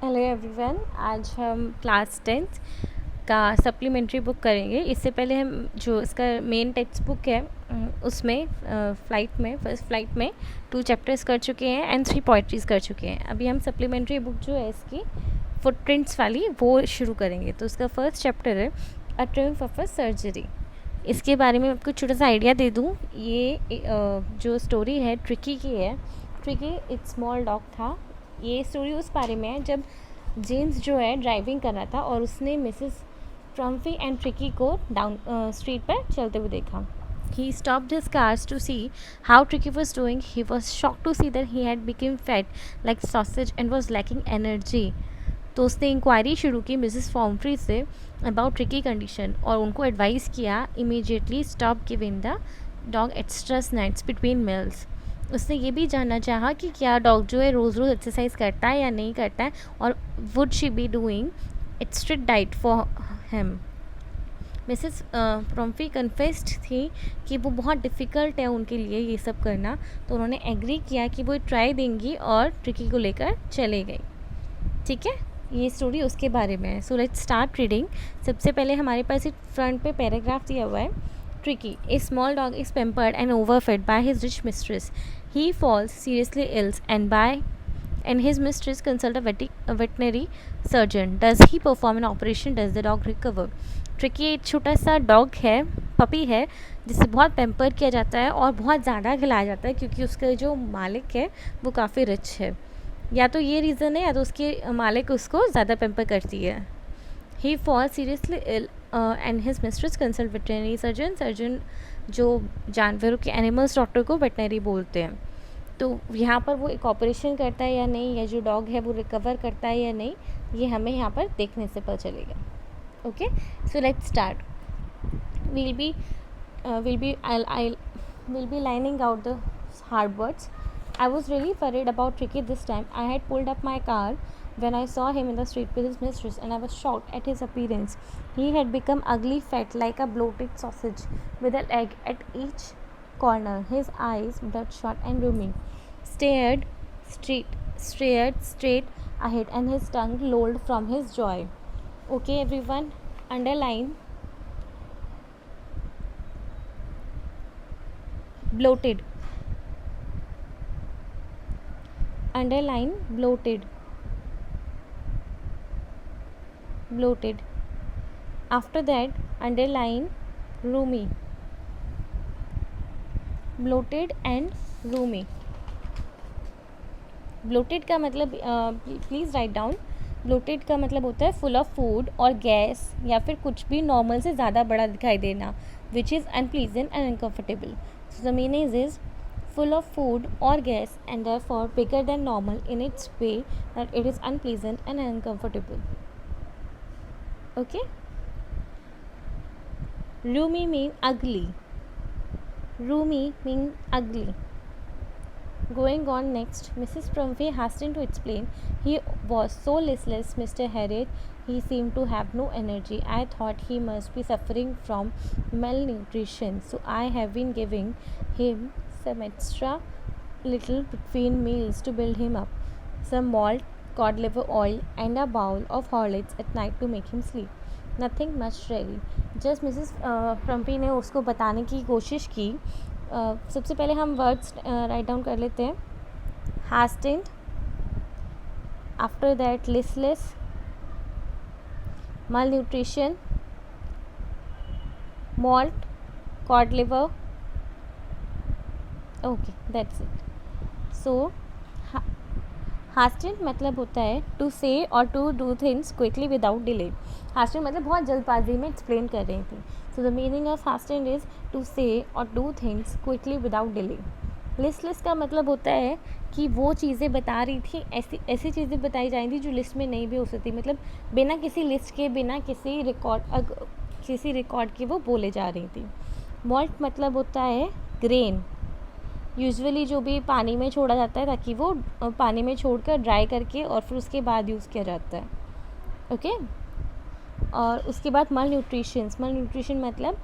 Hello everyone. आज हम class 10th का सप्लीमेंट्री बुक करेंगे। इससे पहले हम जो इसका मेन टेक्स्ट बुक है उसमें फर्स्ट फ्लाइट में 2 चैप्टर्स कर चुके हैं एंड 3 पोइट्रीज कर चुके हैं। अभी हम सप्लीमेंट्री बुक जो है इसकी फुटप्रिंट्स वाली वो शुरू करेंगे। तो इसका फर्स्ट चैप्टर है अ ट्रिम्फ ऑफ अ सर्जरी। इसके बारे में आपको छोटा सा आइडिया दे दूँ। ये जो स्टोरी है ट्रिकी की है। ट्रिकी एक स्मॉल डॉग था। ये स्टोरी उस बारे में है जब जेम्स जो है ड्राइविंग कर रहा था और उसने मिसेस ट्रम्फी एंड ट्रिकी को डाउन स्ट्रीट पर चलते हुए देखा। He stopped his cars to see how Tricky was doing. He was shocked to see that he had become fat like sausage and was lacking energy. तो उसने inquiry शुरू की Mrs फॉर्मफ्री say about tricky condition और उनको advice किया immediately stop giving the dog extra snacks between meals. उसने ये भी जानना चाहा कि क्या डॉग जो है रोज़ रोज़ एक्सरसाइज करता है या नहीं करता है और would she be doing strict diet for him. Mrs Pumphrey confessed थी कि वो बहुत डिफ़िकल्ट है उनके लिए ये सब करना, तो उन्होंने एग्री किया कि वो ट्राई देंगी और ट्रिकी को लेकर चले गई। ठीक है, ये स्टोरी उसके बारे में है। So let's start reading. सबसे पहले हमारे पास एक फ्रंट पे पैराग्राफ दिया हुआ है। Tricki, a small dog is pampered and overfed by his rich mistress. He falls seriously ill and his mistress consult a veterinary surgeon. Does he perform an operation? Does the dog recover? Tricky एक छोटा सा dog है, puppy है, जिसे बहुत pamper किया जाता है और बहुत ज़्यादा खिलाया जाता है क्योंकि उसका जो मालिक है वो काफ़ी रिच है। या तो ये रीज़न है या तो उसके मालिक उसको ज़्यादा पैम्पर करती है। He fall seriously ill and his mistress consult veterinary surgeon जो जानवरों के एनिमल्स डॉक्टर को वेटनरी बोलते हैं। तो यहाँ पर वो एक ऑपरेशन करता है या नहीं, या जो डॉग है वो रिकवर करता है या नहीं, ये हमें यहाँ पर देखने से पता चलेगा। Okay, so let's start. we'll be we'll be lining out the hard words. I was really worried about Tricky this time. I had pulled up my car when I saw him in the street with his mistress, and I was shocked at his appearance. He had become ugly, fat, like a bloated sausage, with an egg at each corner. His eyes, bloodshot and rheumy, stared straight ahead, and his tongue lolled from his joy. Okay, everyone, underline bloated. Underline bloated. Bloated. After that, underline roomy. Bloated and roomy. Bloated का मतलब please write down. Bloated का मतलब होता है full of food और gas या फिर कुछ भी नॉर्मल से ज़्यादा बड़ा दिखाई देना, which is unpleasant and uncomfortable. So the meaning is full of food or gas and therefore bigger than normal in its way that it is unpleasant and uncomfortable. Okay, roomy mean ugly. Roomy mean ugly. Going on next, Mrs. Prumfee hastened to explain. He was so listless, Mr. Harriet. He seemed to have no energy. I thought he must be suffering from malnutrition, so I have been giving him some extra little between meals to build him up. Some malt, cod liver oil, and a bowl of Horlicks at night to make him sleep. Nothing much really. Just Mrs. Prumfee ने उसको बताने की कोशिश की. सबसे पहले हम words write down कर लेते हैं. Hastened, after that listless, malnutrition, malt, cod liver. Okay, that's it. So hastened मतलब होता है टू से और to do things quickly without delay. Hastened मतलब बहुत जल्दबाजी में एक्सप्लेन कर रही थी. So the meaning of hastened is to say और do things quickly without delay. Listless का मतलब होता है कि वो चीज़ें बता रही थी, ऐसी चीज़ें बताई जा रही थी जो लिस्ट में नहीं भी हो सकती, मतलब बिना किसी लिस्ट के, बिना किसी रिकॉर्ड के वो बोले जा रही थी. मॉल्ट मतलब होता है ग्रेन. यूजुअली जो भी पानी में छोड़ा जाता है ताकि वो पानी में छोड़कर ड्राई करके और फिर उसके बाद यूज़ किया जाता है. ओके, और उसके बाद मल न्यूट्रिशन मतलब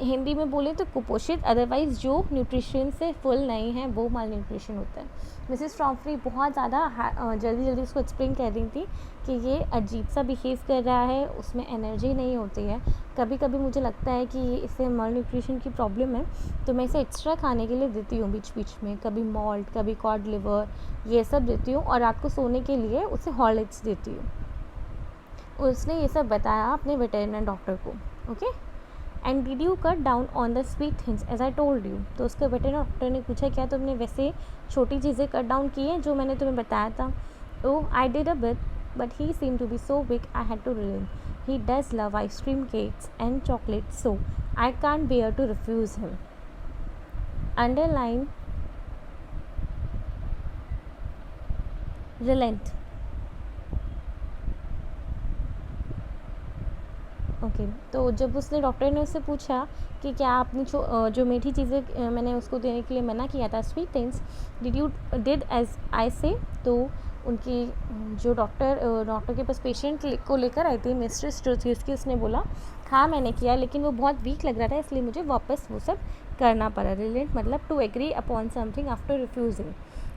हिंदी में बोले तो कुपोषित, अदरवाइज़ जो न्यूट्रिशन से फुल नहीं है वो माल न्यूट्रिशन होता है। मिसेस फ्रॉम्फ्री बहुत ज़्यादा जल्दी जल्दी उसको एक्सप्लेन कर रही थी कि ये अजीब सा बिहेव कर रहा है, उसमें एनर्जी नहीं होती है, कभी कभी मुझे लगता है कि इसे माल न्यूट्रिशन की प्रॉब्लम है, तो मैं इसे एक्स्ट्रा खाने के लिए देती हूँ बीच बीच में, कभी मॉल्ट, कभी कॉड लिवर, ये सब देती हूँ, और रात को सोने के लिए उसे हॉर्लिक्स देती हूँ। उसने ये सब बताया अपने वेटरनरी डॉक्टर को। Okay, and did you cut down on the sweet things as I told you. तो उसके वेटरनरी डॉक्टर ने पूछा क्या तुमने वैसे छोटी चीज़ें कट डाउन की हैं जो मैंने तुम्हें बताया था। Oh I did a bit but he seem to be so big I had to relieve. He does love ice cream cakes and chocolate so I can't bear to refuse him. Underline relent. Okay, तो जब उसने doctor ने उससे पूछा कि क्या आपने जो मीठी चीज़ें मैंने उसको देने के लिए मना किया था, sweet things, did as I say, तो उनकी जो डॉक्टर के पास पेशेंट को लेकर आई थी मिस्ट्रेस जो थी उसकी, उसने बोला हाँ मैंने किया, लेकिन वो बहुत वीक लग रहा था इसलिए मुझे वापस वो सब करना पड़ा। रिलेंट मतलब to agree upon something after refusing,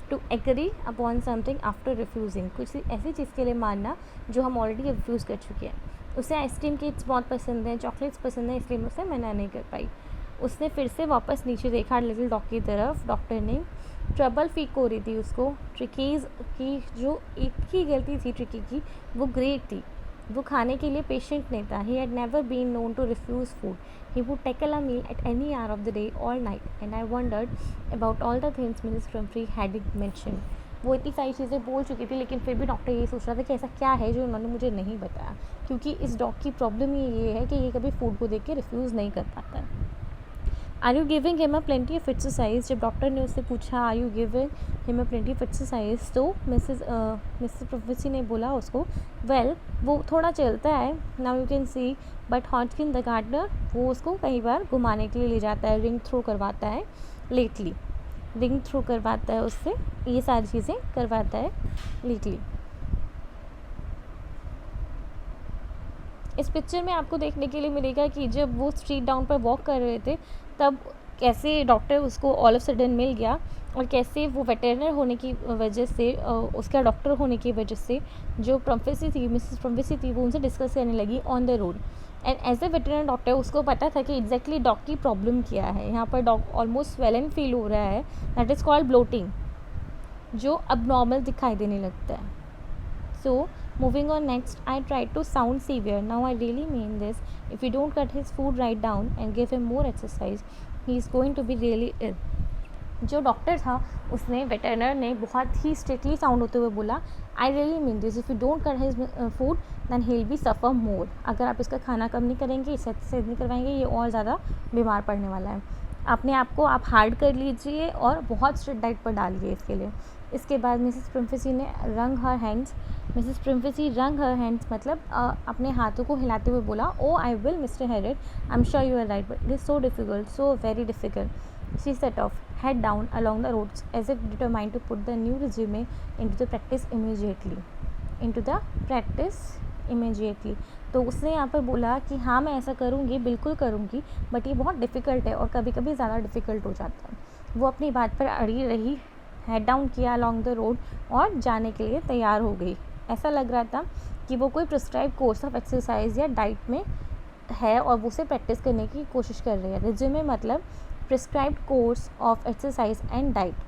to agree upon something after refusing, कुछ ऐसी चीज़ के लिए मानना जो हम ऑलरेडी रिफ्यूज़ कर चुके हैं। उसे आइसक्रीम केक्स बहुत पसंद हैं, चॉकलेट्स पसंद हैं, इसलिए मैं उसे मना नहीं कर पाई। उसने फिर से वापस नीचे देखा लिटिल डॉग की तरफ। डॉक्टर ने ट्रबल फीक हो रही थी उसको। ट्रिकीज़ की जो एक ही गलती थी ट्रिकी की, वो ग्रेट थी। वो खाने के लिए पेशेंट नहीं था। He had never been known to refuse food. He would tackle a meal at any hour of the day all night, and I wondered about all the things Mrs Pumphrey had mention. वो इतनी सारी चीज़ें बोल चुकी थी, लेकिन फिर भी डॉक्टर ये सोच रहा था कि ऐसा क्या है जो उन्होंने मुझे नहीं बताया, क्योंकि इस डॉग की प्रॉब्लम ये है कि ये कभी फूड को देख के रिफ्यूज़ नहीं कर पाता है। Are you giving him a plenty of exercise. जब डॉक्टर ने उससे पूछा are you giving him a plenty of exercise, तो मिसेस प्रोफेसी ने बोला उसको वेल वो थोड़ा चलता है, now you can see, but Hodgkin the gardener, वो उसको कई बार घुमाने के लिए ले जाता है, रिंग थ्रो करवाता है, लेटली रिंग थ्रो करवाता है उससे, ये सारी चीज़ें करवाता है लेटली। इस पिक्चर में आपको देखने के लिए मिलेगा कि जब वो स्ट्रीट डाउन पर वॉक कर रहे थे तब कैसे डॉक्टर उसको ऑल ऑफ सडन मिल गया, और कैसे वो वेटरनर होने की वजह से, उसका डॉक्टर होने की वजह से जो प्रोफेसी थी, मिसेस प्रोफेसी थी, वो उनसे डिस्कस करने लगी on the road. And as a veterinary doctor उसको पता था कि एग्जैक्टली डॉग की प्रॉब्लम क्या है। यहाँ पर डॉग ऑलमोस्ट स्वेलन फील हो रहा है, दैट इज़ कॉल्ड ब्लोटिंग, जो अब नॉर्मल दिखाई देने लगता है। So, moving on next, I tried to sound severe. Now I really mean this. If you don't cut his food right down and give him more exercise, he is going to be really ill. जो doctor था उसने, वेटरनर ने बहुत ही strictly sound होते हुए बोला I really mean this, if you don't cut his food then he will be suffer more. अगर आप इसका खाना कम नहीं करेंगे, इसे एक्सरसाइज नहीं करवाएंगे, ये और ज़्यादा बीमार पड़ने वाला है। अपने आप को आप हार्ड कर लीजिए और बहुत स्ट्रिक्ट डाइट पर डालिए इसके लिए। इसके बाद मिसेस प्रिम्फेसी ने रंग हर हैंड्स, मिसेस प्रिम्फेसी रंग हर हैंड्स मतलब अपने हाथों को हिलाते हुए बोला oh I will Mr Herriot, I am sure you are right but it is so difficult, so very difficult. She set off head down along the roads as if determined to put the new resume into the practice immediately. तो उसने यहाँ पर बोला कि हाँ मैं ऐसा करूँगी, बिल्कुल करूँगी, बट ये बहुत डिफ़िकल्ट है और कभी कभी ज़्यादा डिफ़िकल्ट हो जाता है। वो अपनी बात पर अड़ी रही, हेड डाउन किया अलॉन्ग द रोड और जाने के लिए तैयार हो गई। ऐसा लग रहा था कि वो कोई प्रिस्क्राइब कोर्स ऑफ एक्सरसाइज या डाइट में है और वो उसे प्रैक्टिस करने की कोशिश कर रही है। रिज्यूमे मतलब prescribed course of exercise and diet.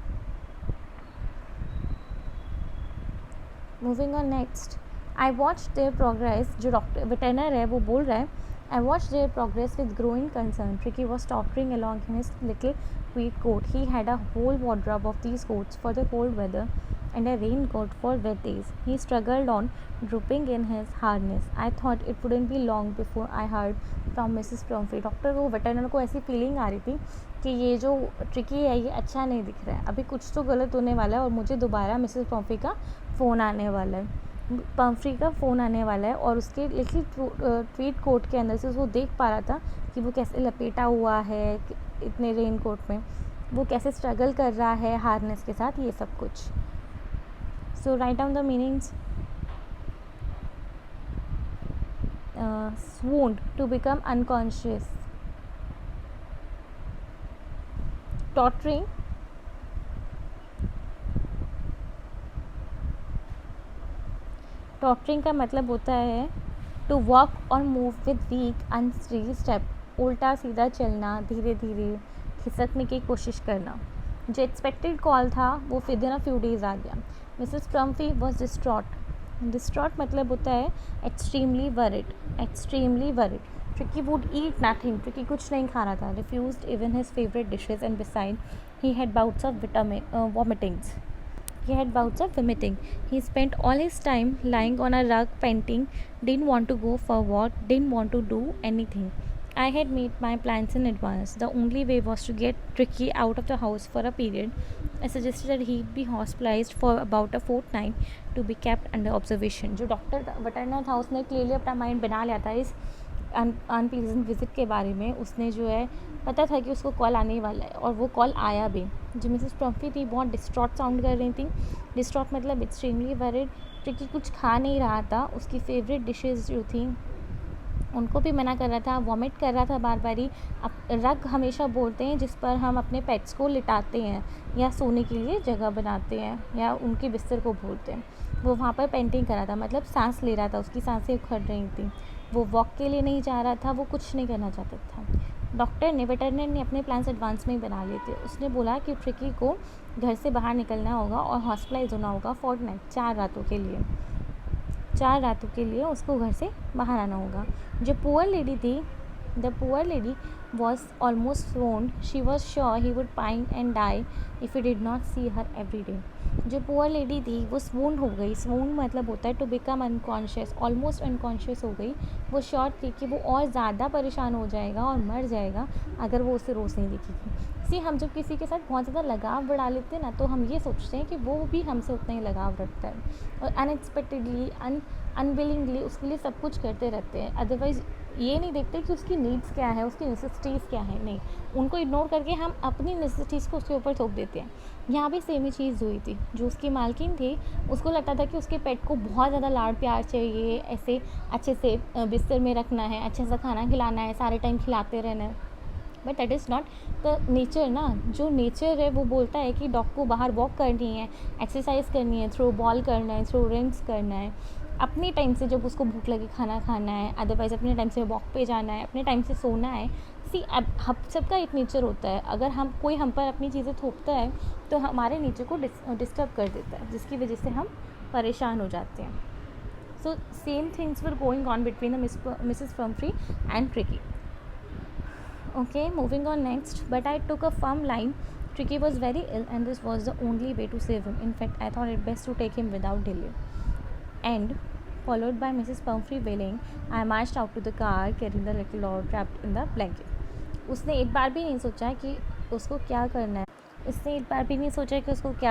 Moving on next, I watched their progress. जो डॉक्टर वेटरनर है वो बोल रहा है I watched their progress with growing concern. Tricky was tottering along in his little tweed coat. He had a whole wardrobe of these coats for the cold weather and a raincoat for wet days. He struggled on, drooping in his harness. I thought it wouldn't be long before I heard from Mrs. Pumphrey. Doctor को वेटरनर को ऐसी feeling आ रही थी कि ये जो tricky है ये अच्छा नहीं दिख रहा है, अभी कुछ तो गलत होने वाला है और मुझे दोबारा मिसेस पम्फ्री का फ़ोन आने वाला है, पम्फ्री का फ़ोन आने वाला है। और उसके लिटिल ट्वीट कोट के अंदर से वो देख पा रहा था कि वो कैसे लपेटा हुआ है इतने रेन कोट में, वो कैसे स्ट्रगल कर रहा है हार्नेस के साथ, ये सब कुछ। So write down the meanings. swooned, to become unconscious, tottering tottering का मतलब होता है टू वॉक और move with weak unsteady step, उल्टा सीधा चलना, धीरे धीरे खिसकने की कोशिश करना। जो एक्सपेक्टेड कॉल था वो within a few days आ गया। मिसेस प्रम्फी वॉज डिस्ट्रॉट मतलब होता है extremely worried, extremely worried. Tricki would eat nothing, Tricki कुछ नहीं खा रहा था, refused even his favourite dishes and beside he had bouts of vomitings. He had bouts of vomiting. He spent all his time lying on a rug painting, didn't want to go for a walk, didn't want to do anything. I had made my plans in advance. The only way was to get Tricky out of the house for a period. I suggested that he'd be hospitalized for about a fortnight to be kept under observation. जो doctor वटरनर था उसने clearly अपना mind बना लिया था इस unpleasant visit के बारे में। उसने जो है पता था कि उसको कॉल आने वाला है और वो कॉल आया भी। जो मिसेस प्रम्फी थी बहुत डिस्ट्रॉट साउंड कर रही थी। डिस्ट्रॉट मतलब एक्सट्रीमली वरिड। ट्रिकी कुछ खा नहीं रहा था, उसकी फेवरेट डिशेस जो थी उनको भी मना कर रहा था, वॉमिट कर रहा था बार बारी। अब रग हमेशा बोलते हैं जिस पर हम अपने पेट्स को लिटाते हैं या सोने के लिए जगह बनाते हैं या उनके बिस्तर को बोलते हैं। वो वहाँ पर पेंटिंग कर रहा था, मतलब सांस ले रहा था, उसकी सांसें उखड़ रही थी। वो वॉक के लिए नहीं जा रहा था, वो कुछ नहीं करना चाहता था। वेटरनर ने अपने प्लान्स एडवांस में ही बना लिए थे। उसने बोला कि ट्रिकी को घर से बाहर निकलना होगा और हॉस्पिटलाइज होना होगा फॉरनाइट, 4 रातों के लिए। 4 रातों के लिए उसको घर से बाहर आना होगा। जो पुअर लेडी थी, the poor lady was almost swooned, she was sure he would pine and die if he did not see her every day. जो पुअर लेडी थी वो स्वोन्ड हो गई। स्वोन्ड मतलब होता है to become unconscious, almost unconscious हो गई। वो श्योर थी कि वो और ज़्यादा परेशान हो जाएगा और मर जाएगा अगर वो उसे रोज़ नहीं दिखेगी। सी हम जब किसी के साथ बहुत ज़्यादा लगाव बढ़ा लेते हैं ना, तो हम ये सोचते हैं कि वो भी हमसे उतना ही लगाव रखता है और अनएक्सपेक्टेडली अनविलिंगली उसके लिए सब कुछ करते रहते हैं। अदरवाइज़ ये नहीं देखते कि उसकी नीड्स क्या है, उसकी नेसेसिटीज़ क्या है। नहीं, उनको इग्नोर करके हम अपनी नेसेसिटीज़ को उसके ऊपर थोप देते हैं। यहाँ भी सेम ही चीज़ हुई थी। जो उसकी मालकिन थी उसको लगता था कि उसके पेट को बहुत ज़्यादा लाड़ प्यार चाहिए, ऐसे अच्छे से बिस्तर में रखना है, अच्छे से खाना खिलाना है, सारे टाइम खिलाते रहना है। But that is not the nature ना। जो नेचर है वो बोलता है कि डॉग को बाहर वॉक करनी है, एक्सरसाइज करनी है, थ्रो बॉल करना है, थ्रो रिंग्स करना है, अपने टाइम से जब उसको भूख लगे खाना खाना है, अदरवाइज़ अपने टाइम से वॉक पे जाना है, अपने टाइम से सोना है। सी अब हम सबका एक नेचर होता है। अगर हम पर अपनी चीज़ें थोपता है तो हमारे नेचर को डिस्टर्ब कर देता है, जिसकी वजह से हम परेशान हो जाते हैं। So same things were going on between the Mrs Pumphrey and Tricki. Okay, moving on next. But I took a firm line. Tricky was very ill and this was the only way to save him. In fact, I thought it best to take him without delay. And, followed by Mrs. Pumphrey wailing, I marched out to the car carrying the little dog wrapped in the blanket. उसने एक बार भी नहीं सोचा कि उसको क्या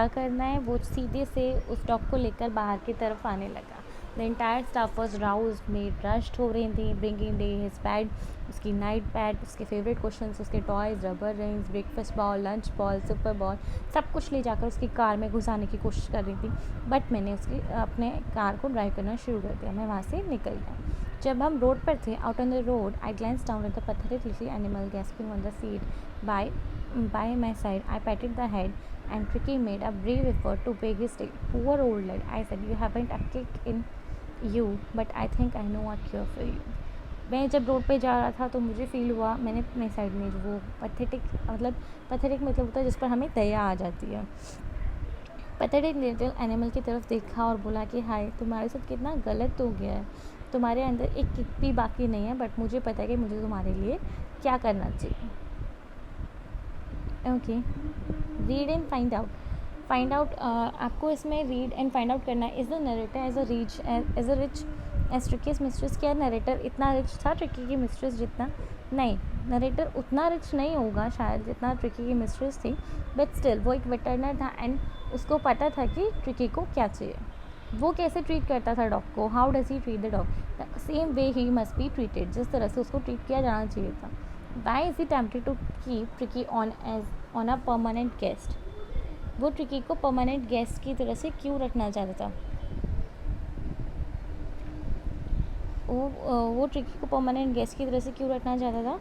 करना है। वो सीधे से उस डॉग को लेकर बाहर की तरफ आने लगा। The entire staff was roused, maid rushed हो रही थी, bringing day his pad, उसकी नाइट पैड, उसके फेवरेट क्वेश्चंस, उसके toys, rubber rings, breakfast ball, lunch ball, super ball, सब कुछ ले जाकर उसकी कार में घुसाने की कोशिश कर रही थी। बट मैंने अपने कार को ड्राइव करना शुरू कर दिया। मैं वहाँ से निकल गया। जब हम रोड पर थे, out on the road, I glance down at the pathetic little animal gasping on the seat by my side. I patted the head and Tricky made a brave effort to wag his tail. Poor old lad, I said, you haven't a kick in you, but I think I know a cure for you. मैं जब road पे जा रहा था तो मुझे feel हुआ, मैंने अपने साइड में जो वो पथेटिक मतलब होता है जिस पर हमें दया आ जाती है, पथेटिक लिटिल एनिमल की तरफ देखा और बोला कि हाय, तुम्हारे साथ कितना गलत हो गया है, तुम्हारे अंदर एक किक भी बाकी नहीं है, बट मुझे पता है कि मुझे तुम्हारे लिए क्या करना चाहिए. Okay, read and find out आपको इसमें रीड एंड फाइंड आउट करना है. Is the narrator as a rich as Tricki's mistress. क्या नरेटर इतना रिच था ट्रिकी की मिस्ट्रेस जितना? नहीं, नरेटर उतना रिच नहीं होगा शायद जितना ट्रिकी की मिस्ट्रेस थी, बट स्टिल वो एक वेटरनर था एंड उसको पता था कि ट्रिकी को क्या चाहिए. वो कैसे ट्रीट करता था डॉग को? How does he treat the dog? The same way he must be treated, जिस तरह से उसको ट्रीट किया जाना चाहिए था. Why is he tempted to keep Tricki on a permanent guest? वो ट्रिकी को परमानेंट गेस्ट की तरह से क्यों रखना चाहता था? वो ट्रिकी को परमानेंट गेस्ट की तरह से क्यों रखना चाहता था?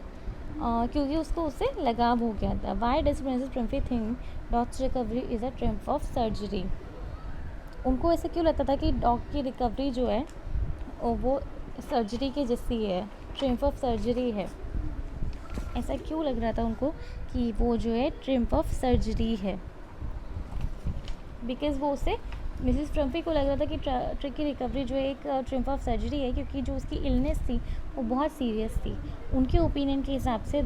क्योंकि उसको उससे लगाव हो गया था। Why does Mrs Pumphrey think dog's recovery is a triumph of surgery? उनको ऐसा क्यों लगता था कि डॉग की रिकवरी जो है वो सर्जरी के जैसी है, ट्रिम्फ ऑफ सर्जरी है? ऐसा क्यों लग रहा था उनको कि वो जो है ट्रिम्फ ऑफ सर्जरी है? बिकॉज़ वो उसे मिसेस प्रम्फी को लग रहा था कि ट्रिक की रिकवरी जो है एक ट्रिम्फ ऑफ सर्जरी है, क्योंकि जो उसकी इलनेस थी वो बहुत सीरियस थी। उनके ओपिनियन के हिसाब से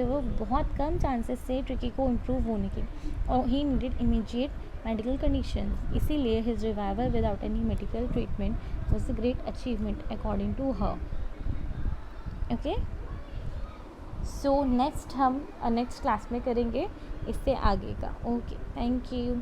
वो बहुत कम चांसेस थे ट्रिकी को इम्प्रूव होने के, और he needed immediate medical condition. इसीलिए his revival without any medical treatment was a great achievement according to her. Okay, so next हम नेक्स्ट क्लास में करेंगे इससे आगे का। Okay, thank you.